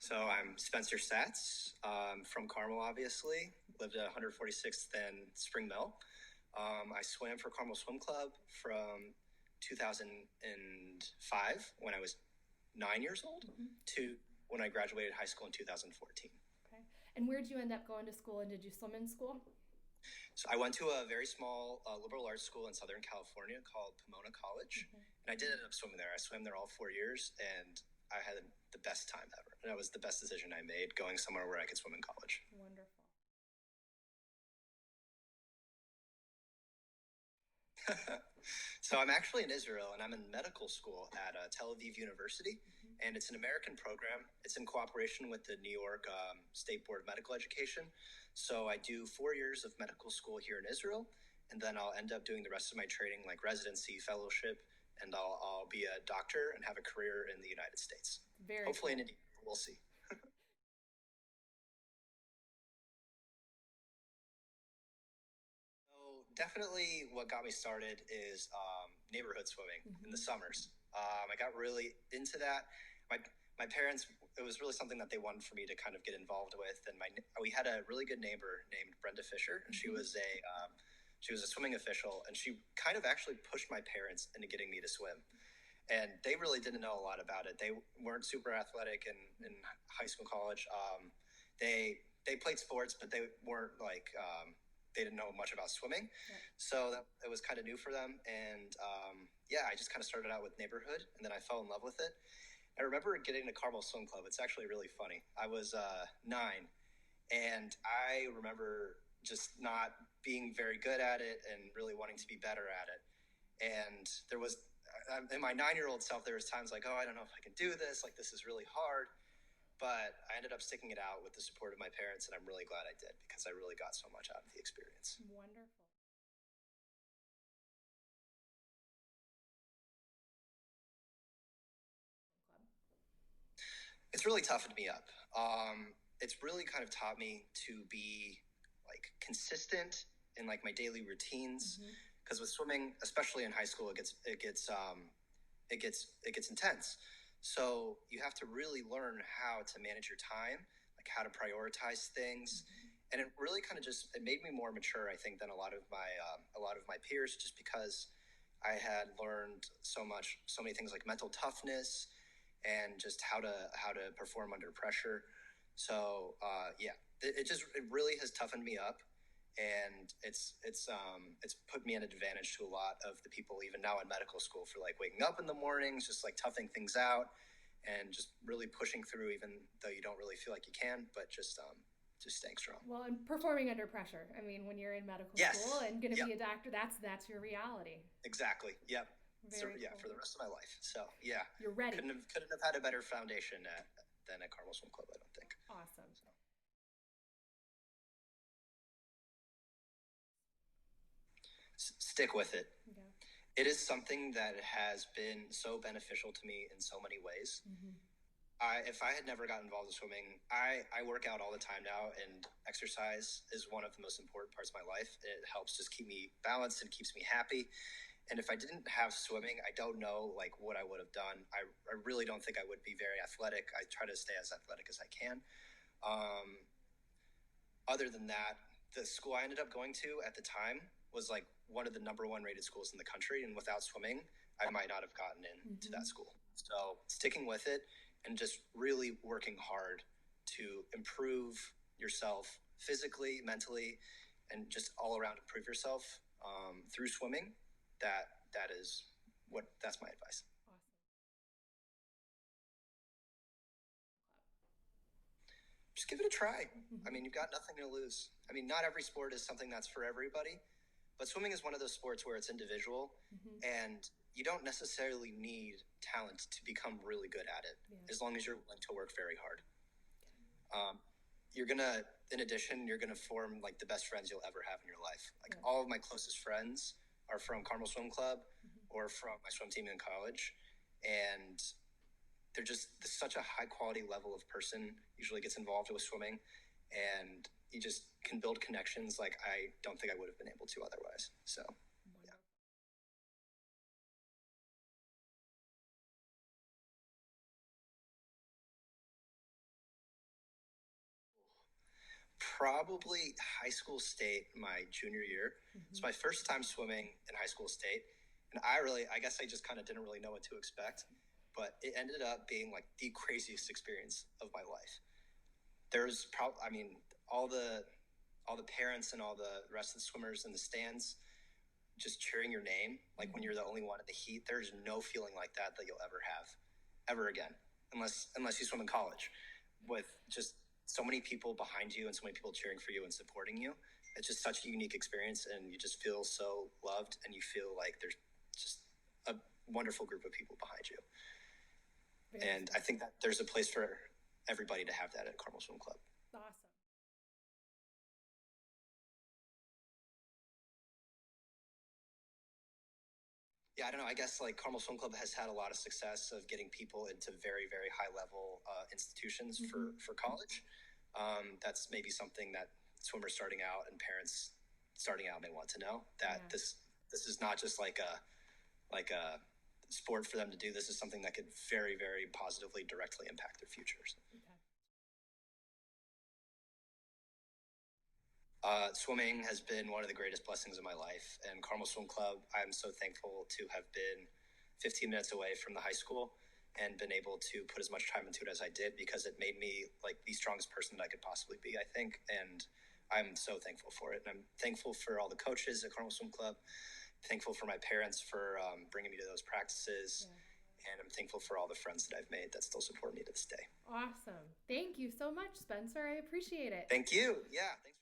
So I'm Spencer Satz, from Carmel, obviously. Lived at 146th and Spring Mill. I swam for Carmel Swim Club from 2005 when I was 9 years old to when I graduated high school in 2014. Okay. And where did you end up going to school, and did you swim in school? So I went to a very small liberal arts school in Southern California called Pomona College, and I did end up swimming there. I swam there all 4 years, and I had the best time ever. And that was the best decision I made, going somewhere where I could swim in college. Wonderful. So I'm actually in Israel, and I'm in medical school at Tel Aviv University, and it's an American program. It's in cooperation with the New York State Board of Medical Education. So I do 4 years of medical school here in Israel, and then I'll end up doing the rest of my training, like residency, fellowship, and I'll be a doctor and have a career in the United States. Very Hopefully cool. in India. We'll see. So definitely what got me started is neighborhood swimming in the summers. I got really into that. My parents, it was really something that they wanted for me to kind of get involved with. And we had a really good neighbor named Brenda Fisher, and she was a swimming official, and she kind of actually pushed my parents into getting me to swim. And they really didn't know a lot about it. They weren't super athletic in high school, college. They played sports, but they weren't like they didn't know much about swimming. Yeah. So it was kind of new for them. And yeah, I just kind of started out with neighborhood, and then I fell in love with it. I remember getting to Carmel Swim Club. It's actually really funny. I was 9, and I remember just not being very good at it and really wanting to be better at it. And there was, in my 9-year-old self, there was times like, oh, I don't know if I can do this. Like, this is really hard. But I ended up sticking it out with the support of my parents, and I'm really glad I did because I really got so much out of the experience. Wonderful. Club. It's really toughened me up. It's really kind of taught me to be like consistent in like my daily routines. Because with swimming, especially in high school, it gets intense. So you have to really learn how to manage your time, like how to prioritize things. And it really kind of just it made me more mature, I think, than a lot of my peers, just because I had learned so many things like mental toughness and just how to perform under pressure. So yeah, it really has toughened me up, and it's put me at an advantage to a lot of the people even now in medical school for like waking up in the mornings, just like toughing things out, and just really pushing through even though you don't really feel like you can, but just staying strong. Well, and performing under pressure. I mean, when you're in medical school Yes. and going to Yep. be a doctor, that's your reality. Exactly. Yep. So Very yeah, cool. for the rest of my life. So yeah, You're ready. couldn't have had a better foundation than at Carmel Swim Club, I don't think. Awesome. So stick with it. Yeah. It is something that has been so beneficial to me in so many ways. If I had never gotten involved in swimming, I work out all the time now, and exercise is one of the most important parts of my life. It helps just keep me balanced and keeps me happy. And if I didn't have swimming, I don't know like what I would have done. I really don't think I would be very athletic. I try to stay as athletic as I can. Um, Other than that, the school I ended up going to at the time was like one of the number one rated schools in the country. And without swimming, I might not have gotten into that school. So sticking with it and just really working hard to improve yourself physically, mentally, and just all around improve yourself through swimming. That is that's my advice. Awesome. Just give it a try. I mean, you've got nothing to lose. I mean, not every sport is something that's for everybody, but swimming is one of those sports where it's individual, and you don't necessarily need talent to become really good at it, Yeah. as long as you're willing to work very hard. Um, you're gonna, in addition, you're gonna form like the best friends you'll ever have in your life. Like Yeah. all of my closest friends are from Carmel Swim Club or from my swim team in college, and they're just such a high quality level of person usually gets involved with swimming, and you just can build connections like I don't think I would have been able to otherwise. So Probably high school state my junior year. It's my first time swimming in high school state. And I guess I just kind of didn't really know what to expect, but it ended up being like the craziest experience of my life. There's probably, I mean, all the parents and all the rest of the swimmers in the stands just cheering your name, like when you're the only one in the heat. There's no feeling like that you'll ever have, ever again, unless you swim in college, with just so many people behind you and so many people cheering for you and supporting you. It's just such a unique experience, and you just feel so loved, and you feel like there's just a wonderful group of people behind you. And I think that there's a place for everybody to have that at Carmel Swim Club. Awesome. Yeah, I don't know. I guess like Carmel Swim Club has had a lot of success of getting people into very, very high level institutions for college. That's maybe something that swimmers starting out and parents starting out may want to know, that this is not just like a sport for them to do. This is something that could very, very positively directly impact their futures. Swimming has been one of the greatest blessings of my life, and Carmel Swim Club, I'm so thankful to have been 15 minutes away from the high school and been able to put as much time into it as I did, because it made me like the strongest person that I could possibly be, I think. And I'm so thankful for it. And I'm thankful for all the coaches at Carmel Swim Club, thankful for my parents for bringing me to those practices. And I'm thankful for all the friends that I've made that still support me to this day. Awesome. Thank you so much, Spencer. I appreciate it. Thank you. Yeah. Thanks.